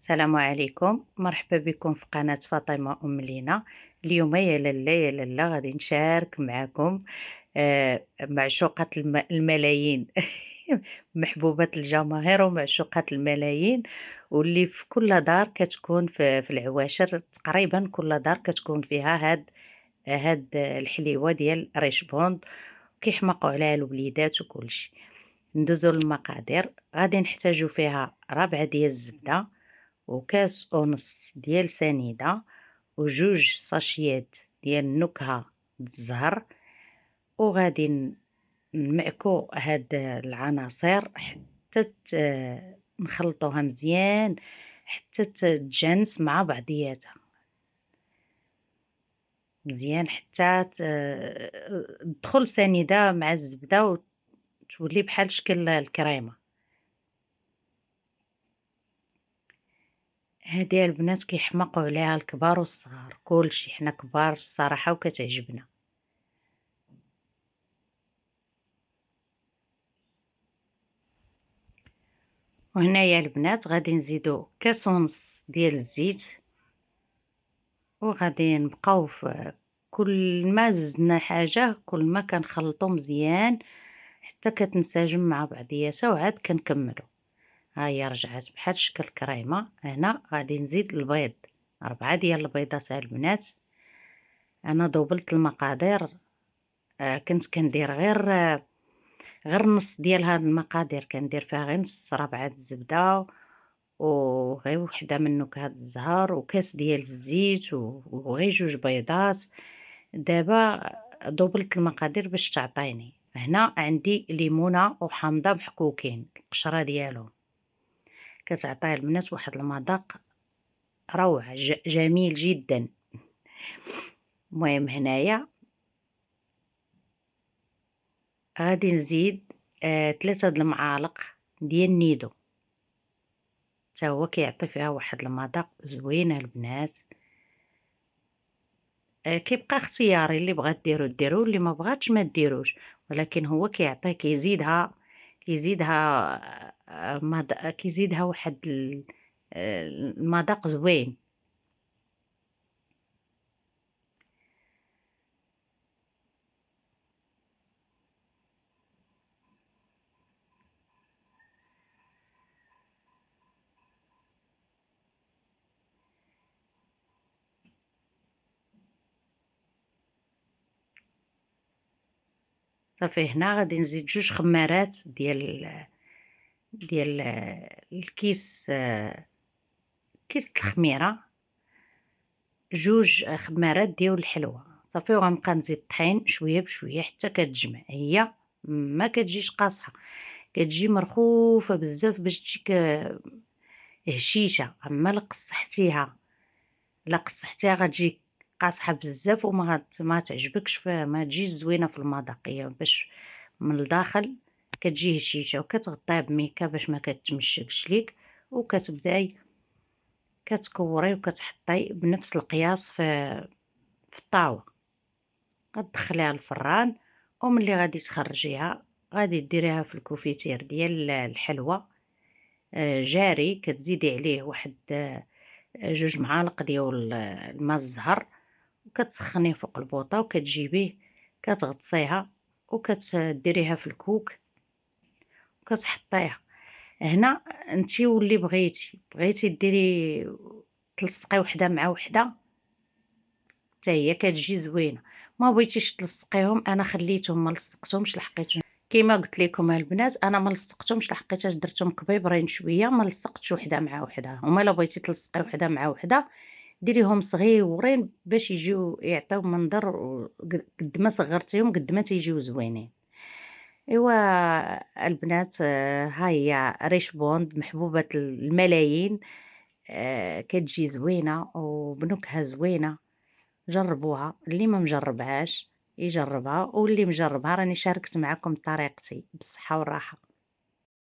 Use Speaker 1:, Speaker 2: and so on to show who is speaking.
Speaker 1: السلام عليكم، مرحبا بكم في قناة فاطمة أم لينا. اليوم يا لالا يا لالا غادي نشارك معكم معشوقة الملايين محبوبة الجماهير ومعشوقة الملايين، واللي في كل دار كتكون في العواشر. تقريبا كل دار كتكون فيها هاد الحليوة ديال ريش بوند، كيحماقوا عليها الوليدات وكلشي. ندوزو للمقادير. غادي نحتاجو فيها ربعة ديال الزبدة، وكاس ونص ديال سنيدة، وجوج ساشيات ديال النكهة بالزهر. وغادي نمعكو هاد العناصر حتى نخلطوها مزيان حتى تتجانس مع بعضياتها مزيان، حتى تدخل السنيدة مع الزبدة وتولي بحال شكل الكريمة. هادي البنات كيحماقوا عليها الكبار والصغار، كلشي حنا كبار الصراحة وكتعجبنا. وهنايا البنات غادي نزيدو كاس ونص ديال الزيت، وغادي نبقاو في كل ما زدنا حاجة كل ما كنخلطو مزيان حتى كتنسجم مع بعضياتها، وعاد كنكملو. ها هي رجعت بحال شكل كريمة. هنا غادي نزيد البيض، 4 ديال البيضات البنات. انا دوبلت المقادير، كنت كندير غير نص ديال هاد المقادير، كندير فيها غير نص ربعة الزبدة وغير وحدة من نكهة الزهر وكاس ديال الزيت وغير جوج بيضات. دابا دوبلت المقادير باش تعطيني. هنا عندي ليمونة وحامضة محكوكين القشرة ديالهم، كتعطي البنات واحد المذاق روعة جميل جدا. المهم هنايا غادي نزيد 3 د المعالق ديال النيدو، حتى هو كيعطي فيها واحد المذاق زوين البنات. كيبقى اختياري، اللي بغات ديرو اللي ما بغاتش ما ديروش، ولكن هو كيعطي كيزيدها واحد المذاق زوين. صافي هنا غادي نزيد 2 خمارات ديال الكيس، كيس الخميره، 2 خمارات ديال الحلوه. صافي وغنبقى نزيد طحين شويه بشويه حتى كتجمع. هي ما كتجيش قاصحه، كتجي مرخوفه بزاف باش تجيك هشيشه. اما لا قصحتيها غتجي قاصحه بزاف ما تعجبكش، ما تجيش زوينه في المذاق. هي باش من الداخل كتجي هشيشه، وكتغطيها بميكا باش ما كتمشكش ليك، وكتبداي كتكوري وكتحطي بنفس القياس في الطاوه. غتدخليها الفران، وملي غادي تخرجيها غادي ديريها في الكوفيتير ديال الحلوه جاري. كتزيدي عليه واحد 2 معالق ديال الماء الزهر، وكتسخنيه فوق البوطه، وكتجيبيه كتغطسيها وكتديريها في الكوك وكتحطيها. هنا انتي واللي بغيتي ديري تلصقي وحده مع وحده حتى هي كتجي زوينه. ما بغيتيش تلصقيهم، انا خليتهم ما لصقتهمش لحقيت كيما قلت لكم البنات، انا ما لصقتهمش لحقيتاش درتهم كبيبرين شويه، ما لصقتش وحده مع وحده. وما لا بغيتي تلصقي وحده مع وحده ديريهم صغيورين باش يجيو يعطيو منظر، قد ما صغرتيهم قد ما تيجيو زوينين. ايوا البنات، ها هي ريش بوند محبوبة الملايين، كتجي زوينة وبنكهة زوينة. جربوها، اللي ما مجربهاش يجربها، واللي مجربها راني شاركت معكم طريقتي بالصحة والراحة.